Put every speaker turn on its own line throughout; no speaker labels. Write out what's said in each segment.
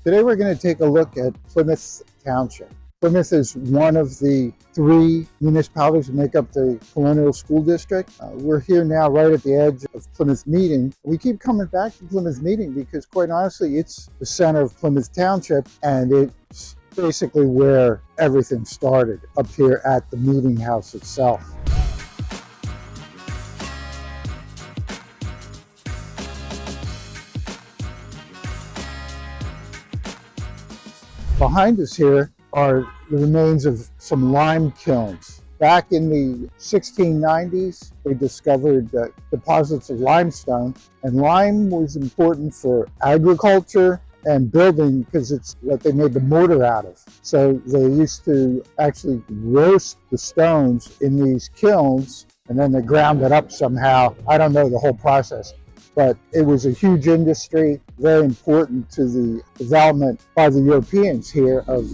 Today we're going to take a look at Plymouth Township. Plymouth is one of the 3 municipalities that make up the Colonials school district. We're here now right at the edge of Plymouth Meeting. We keep coming back to Plymouth Meeting because quite honestly it's the center of Plymouth Township and it's basically where everything started up here at the meeting house itself. Behind us here are the remains of some lime kilns. Back in the 1690s, they discovered deposits of limestone, and lime was important for agriculture and building because it's what they made the mortar out of. So they used to actually roast the stones in these kilns, and then they ground it up somehow. I don't know the whole process, but it was a huge industry, very important to the development by the Europeans here of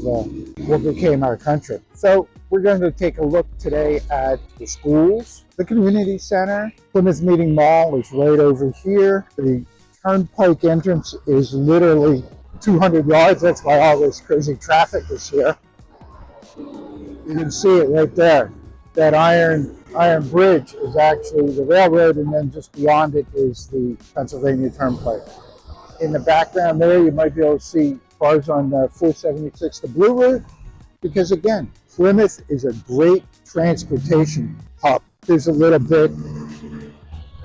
what became our country. So we're going to take a look today at the schools, the community center. Plymouth Meeting Mall is right over here. The turnpike entrance is literally 200 yards. That's why all this crazy traffic is here. You can see it right there. That iron bridge is actually the railroad, and then just beyond it is the Pennsylvania Turnpike. In the background there, you might be able to see cars on 476, the Blue Route, because again, Plymouth is a great transportation hub. There's a little bit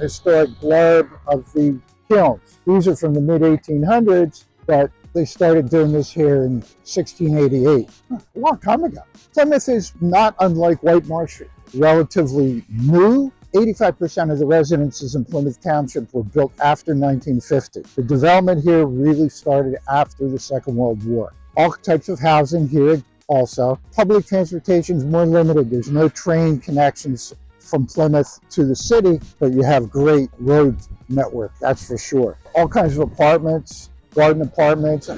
historic blurb of the kilns. These are from the mid-1800s, but they started doing this here in 1688, a long time ago. Plymouth is not unlike White Marsh, relatively new. 85% of the residences in Plymouth Township were built after 1950. The development here really started after the Second World War. All types of housing here also. Public transportation is more limited. There's no train connections from Plymouth to the city, but you have great road network, that's for sure. All kinds of apartments, garden apartments.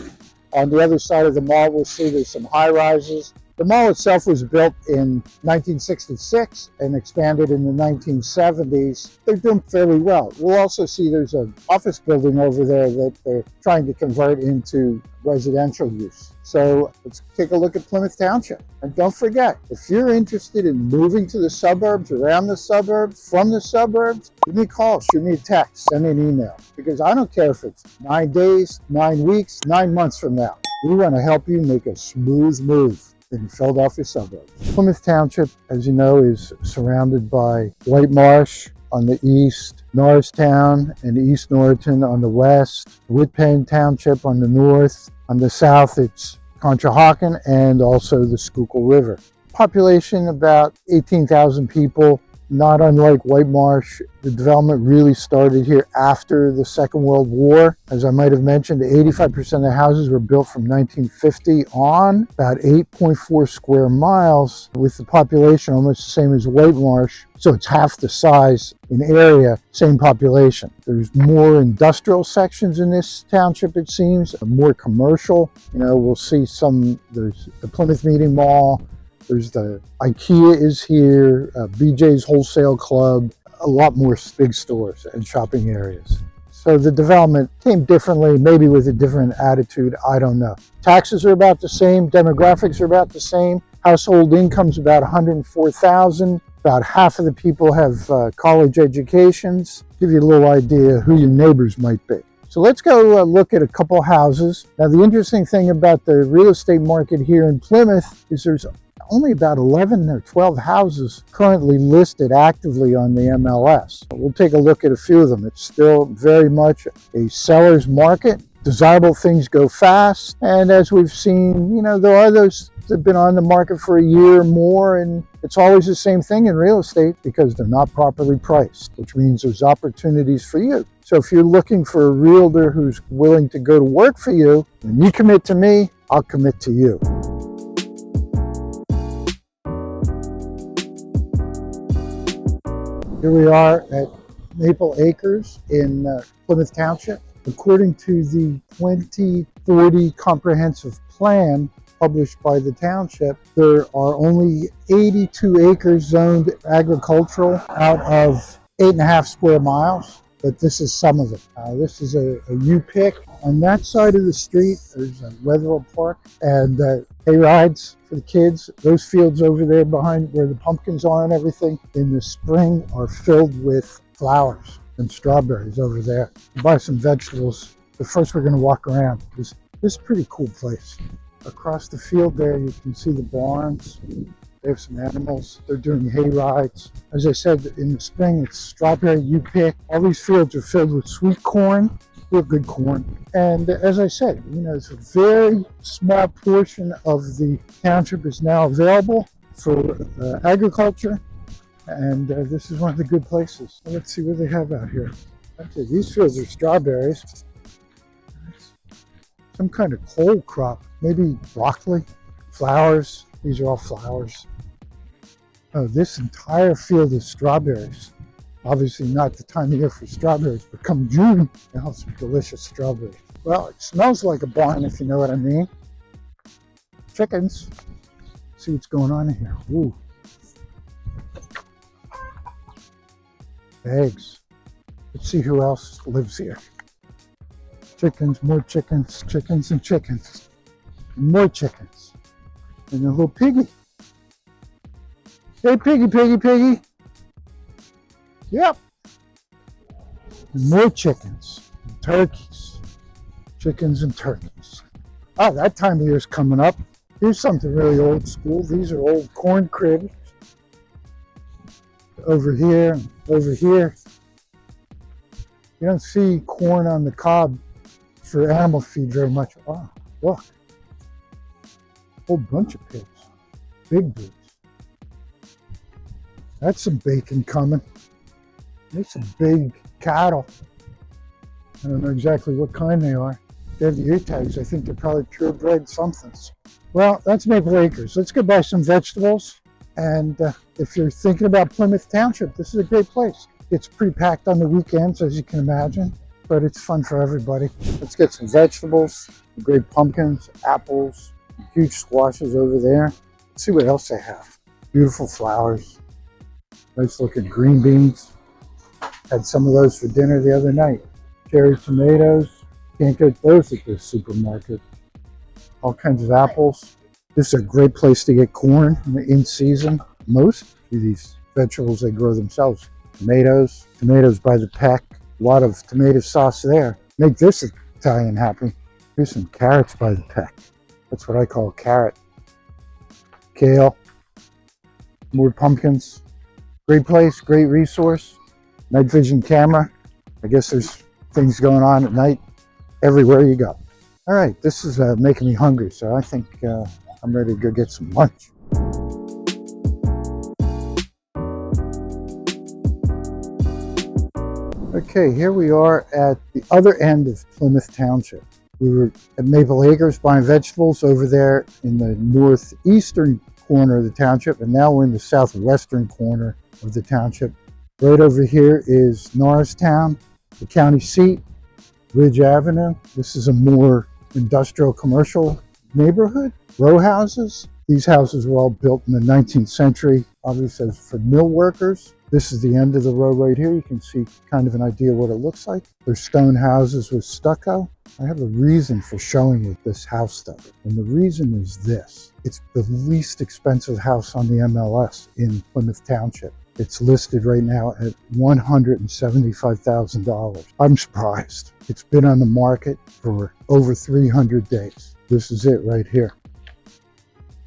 On the other side of the mall, we'll see there's some high rises. The mall itself was built in 1966 and expanded in the 1970s. They're doing fairly well. We'll also see there's an office building over there that they're trying to convert into residential use. So let's take a look at Plymouth Township. And don't forget, if you're interested in moving to the suburbs, around the suburbs, from the suburbs, give me a call, shoot me a text, send me an email. Because I don't care if it's 9 days, 9 weeks, 9 months from now. We want to help you make a smooth move in Philadelphia suburbs. Plymouth Township, as you know, is surrounded by White Marsh on the east, Norristown and East Norriton on the west, Whitpen Township on the north. On the south, it's Conshohocken and also the Schuylkill River. Population about 18,000 people, not unlike White Marsh. The development really started here after the Second World War. As I might have mentioned, 85% of the houses were built from 1950 on, about 8.4 square miles, with the population almost the same as White Marsh. So it's half the size in area, same population. There's more industrial sections in this township, it seems, more commercial. You know, we'll see there's the Plymouth Meeting Mall, there's the IKEA is here, BJ's Wholesale Club, a lot more big stores and shopping areas. So the development came differently, maybe with a different attitude, I don't know. Taxes are about the same, demographics are about the same. Household income's about $104,000. About half of the people have college educations. Give you a little idea who your neighbors might be. So let's go look at a couple houses. Now the interesting thing about the real estate market here in Plymouth is there's only about 11 or 12 houses currently listed actively on the MLS. We'll take a look at a few of them. It's still very much a seller's market. Desirable things go fast. And as we've seen, you know, there are those that have been on the market for a year or more, and it's always the same thing in real estate because they're not properly priced, which means there's opportunities for you. So if you're looking for a realtor who's willing to go to work for you, when you commit to me, I'll commit to you. Here we are at Maple Acres in Plymouth Township. According to the 2040 comprehensive plan published by the township, there are only 82 acres zoned agricultural out of 8.5 square miles. but this is some of it. This is a U-pick. On that side of the street, there's a Weatherall Park and hay rides for the kids. Those fields over there behind where the pumpkins are and everything in the spring are filled with flowers and strawberries over there. Buy some vegetables. But first we're going to walk around because this is a pretty cool place. Across the field there you can see the barns. They have some animals. They're doing hay rides. As I said, in the spring it's strawberry U-pick. All these fields are filled with sweet corn. Real good corn. And as I said, it's a very small portion of the township is now available for agriculture. And this is one of the good places. Let's see what they have out here. Okay, these fields are strawberries. Some kind of cold crop, maybe broccoli, flowers. These are all flowers. Oh, this entire field is strawberries. Obviously not the time of year for strawberries, but come June, they'll have some delicious strawberries. Well, it smells like a barn, if you know what I mean. Chickens. See what's going on in here. Ooh. Eggs. Let's see who else lives here. Chickens, more chickens, chickens and chickens. And more chickens. And a little piggy. Hey, piggy, piggy, piggy. Yep. And more chickens, and turkeys, chickens and turkeys. Oh, that time of year is coming up. Here's something really old school. These are old corn cribs. Over here and over here. You don't see corn on the cob for animal feed very much. Oh, look. A whole bunch of pigs. Big pigs. That's some bacon coming. There's some big cattle. I don't know exactly what kind they are. They have the ear tags. I think they're probably purebred somethings. Well, that's Maple Acres. Let's go buy some vegetables. And if you're thinking about Plymouth Township, this is a great place. It's pretty packed on the weekends, as you can imagine, but it's fun for everybody. Let's get some vegetables, great pumpkins, apples, huge squashes over there. Let's see what else they have. Beautiful flowers. Nice looking green beans. Had some of those for dinner the other night. Cherry tomatoes. Can't get those at the supermarket. All kinds of apples. This is a great place to get corn in season. Most of these vegetables they grow themselves. Tomatoes. Tomatoes by the peck. A lot of tomato sauce there. Make this Italian happy. Here's some carrots by the peck. That's what I call a carrot. Kale. More pumpkins. Great place, great resource. Night vision camera. I guess there's things going on at night everywhere you go. All right, this is making me hungry, so I think I'm ready to go get some lunch. Okay, here we are at the other end of Plymouth Township. We were at Maple Acres buying vegetables over there in the northeastern corner of the township, and now we're in the southwestern corner of the township. Right over here is Norristown, the county seat, Ridge Avenue. This is a more industrial commercial neighborhood. Row houses. These houses were all built in the 19th century, obviously for mill workers. This is the end of the row right here. You can see kind of an idea what it looks like. There's stone houses with stucco. I have a reason for showing you this house stuff. And the reason is this. It's the least expensive house on the MLS in Plymouth Township. It's listed right now at $175,000. I'm surprised. It's been on the market for over 300 days. This is it right here.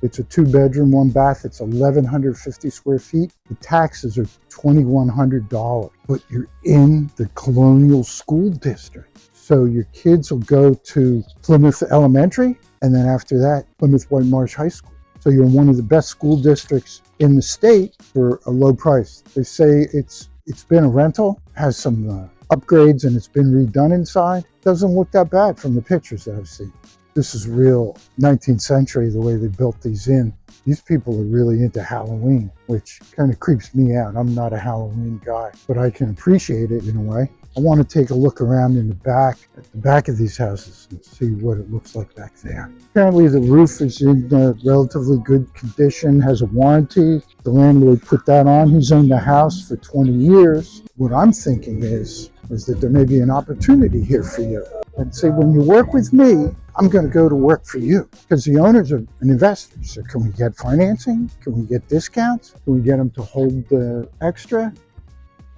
It's a 2-bedroom, 1-bath. It's 1,150 square feet. The taxes are $2,100, but you're in the Colonial School District. So your kids will go to Plymouth Elementary, and then after that, Plymouth White Marsh High School. So you're in one of the best school districts in the state for a low price. They say it's been a rental, has some upgrades, and it's been redone inside. Doesn't look that bad from the pictures that I've seen. This is real 19th century, the way they built these in. These people are really into Halloween, which kind of creeps me out. I'm not a Halloween guy, but I can appreciate it in a way. I want to take a look around in the back of these houses and see what it looks like back there. Apparently the roof is in relatively good condition, has a warranty. The landlord put that on. He's owned the house for 20 years. What I'm thinking is that there may be an opportunity here for you. And say, when you work with me, I'm going to go to work for you, because the owners are an investor. So can we get financing? Can we get discounts? Can we get them to hold the extra?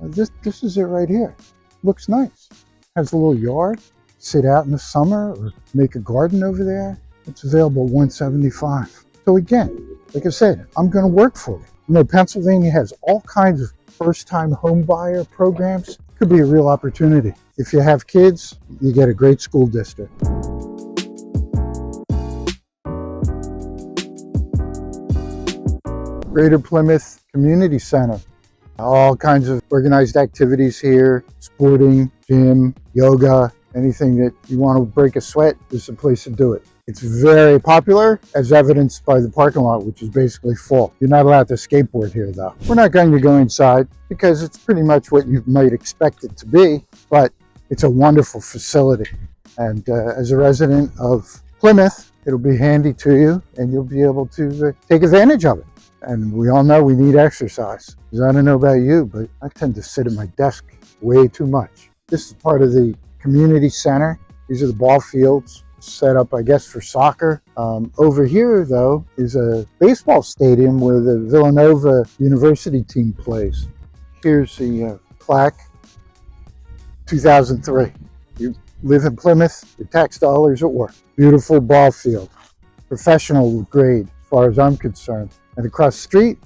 This is it right here. Looks nice. Has a little yard. Sit out in the summer or make a garden over there. It's available $175. So again, like I said, I'm going to work for you. You know, Pennsylvania has all kinds of first-time home buyer programs. Could be a real opportunity. If you have kids, you get a great school district. Greater Plymouth Community Center. All kinds of organized activities here, sporting, gym, yoga, anything that you want to break a sweat, there's a place to do it. It's very popular, as evidenced by the parking lot, which is basically full. You're not allowed to skateboard here, though. We're not going to go inside because it's pretty much what you might expect it to be, but it's a wonderful facility. And as a resident of Plymouth, it'll be handy to you and you'll be able to take advantage of it. And we all know we need exercise. Because I don't know about you, but I tend to sit at my desk way too much. This is part of the community center. These are the ball fields set up, I guess, for soccer. Over here, though, is a baseball stadium where the Villanova University team plays. Here's the plaque, 2003. You live in Plymouth, your tax dollars at work. Beautiful ball field, professional grade as far as I'm concerned. And across the street,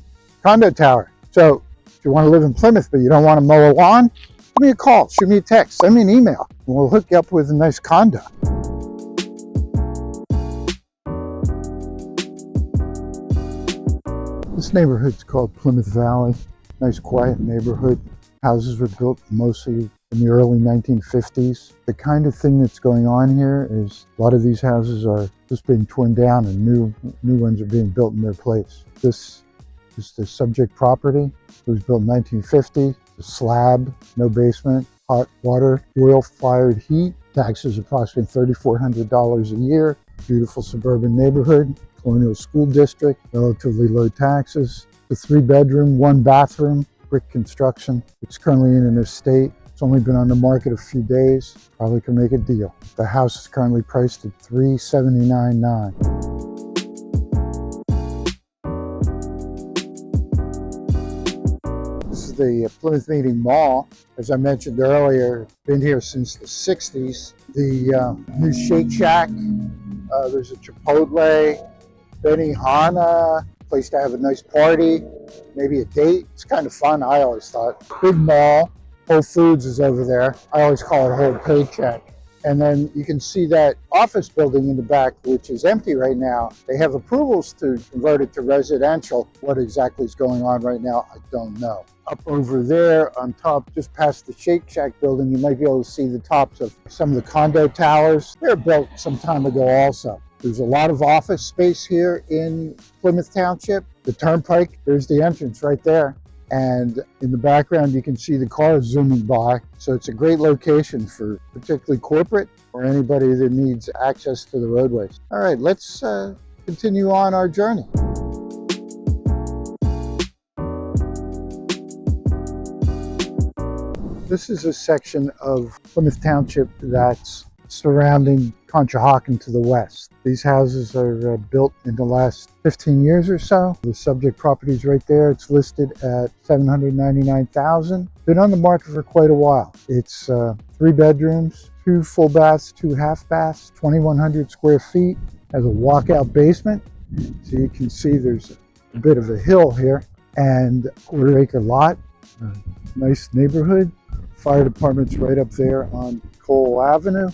condo tower. So if you want to live in Plymouth but you don't want to mow a lawn, give me a call, shoot me a text, send me an email, and we'll hook you up with a nice condo. This neighborhood's called Plymouth Valley. Nice quiet neighborhood. Houses were built mostly in the early 1950s. The kind of thing that's going on here is a lot of these houses are just being torn down and new ones are being built in their place. This is the subject property. It was built in 1950. A slab, no basement, hot water, oil-fired heat. Taxes approximately $3,400 a year. Beautiful suburban neighborhood. Colonials school district. Relatively low taxes. A 3-bedroom, 1-bathroom, brick construction. It's currently in an estate. It's only been on the market a few days. Probably can make a deal. The house is currently priced at $379,900. This is the Plymouth Meeting Mall. As I mentioned earlier, been here since the 60s. The new Shake Shack. There's a Chipotle, Benihana, place to have a nice party, maybe a date. It's kind of fun, I always thought. Big mall. Whole Foods is over there. I always call it Whole Paycheck. And then you can see that office building in the back, which is empty right now. They have approvals to convert it to residential. What exactly is going on right now, I don't know. Up over there on top, just past the Shake Shack building, you might be able to see the tops of some of the condo towers. They were built some time ago also. There's a lot of office space here in Plymouth Township. The Turnpike, there's the entrance right there. And in the background, you can see the cars zooming by. So it's a great location for particularly corporate or anybody that needs access to the roadways. All right, let's continue on our journey. This is a section of Plymouth Township that's surrounding Conshohocken to the west. These houses are built in the last 15 years or so. The subject property is right there. It's listed at $799,000. Been on the market for quite a while. It's 3 bedrooms, 2 full baths, 2 half baths, 2,100 square feet. Has a walkout basement. So you can see there's a bit of a hill here and a quarter-acre lot. Nice neighborhood. Fire department's right up there on Cole Avenue.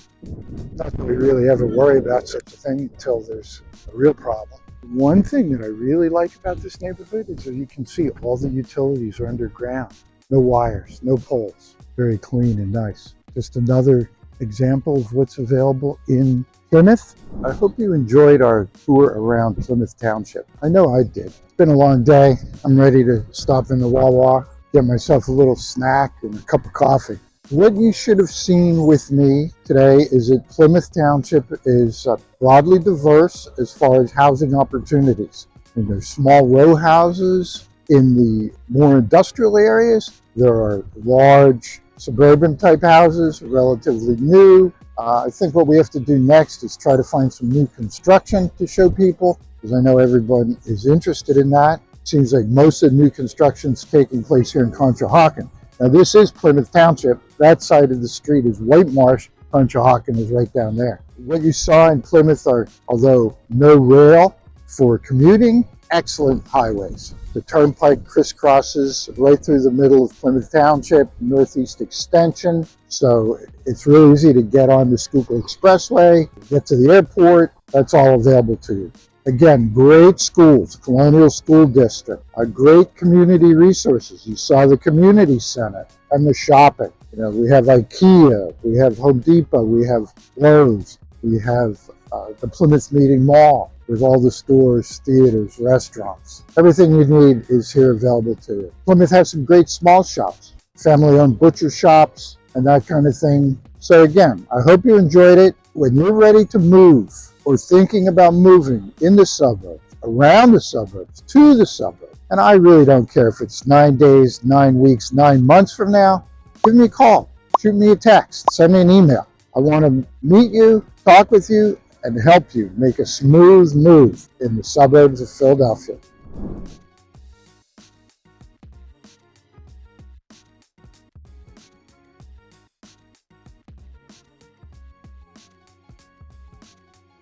Not that we really ever worry about such a thing until there's a real problem. One thing that I really like about this neighborhood is that you can see all the utilities are underground. No wires, no poles. Very clean and nice. Just another example of what's available in Plymouth. I hope you enjoyed our tour around Plymouth Township. I know I did. It's been a long day. I'm ready to stop in the Wawa, get myself a little snack and a cup of coffee. What you should have seen with me today is that Plymouth Township is broadly diverse as far as housing opportunities. And there's small row houses in the more industrial areas. There are large suburban type houses, relatively new. I think what we have to do next is try to find some new construction to show people, because I know everyone is interested in that. It seems like most of the new construction is taking place here in Conshohocken. Now this is Plymouth Township. That side of the street is White Marsh. Conshohocken is right down there. What you saw in Plymouth are, although no rail for commuting, excellent highways. The turnpike crisscrosses right through the middle of Plymouth Township, northeast extension. So it's really easy to get on the Schuylkill Expressway, get to the airport. That's all available to you. Again, great schools, Colonial School District, great community resources. You saw the community center and the shopping. We have IKEA, we have Home Depot, we have Lowe's, we have the Plymouth Meeting Mall with all the stores, theaters, restaurants. Everything you need is here available to you. Plymouth has some great small shops, family-owned butcher shops, and that kind of thing. So again, I hope you enjoyed it. When you're ready to move or thinking about moving in the suburbs, around the suburbs, to the suburbs, and I really don't care if it's 9 days, 9 weeks, 9 months from now, give me a call, shoot me a text, send me an email. I want to meet you, talk with you, and help you make a smooth move in the suburbs of Philadelphia.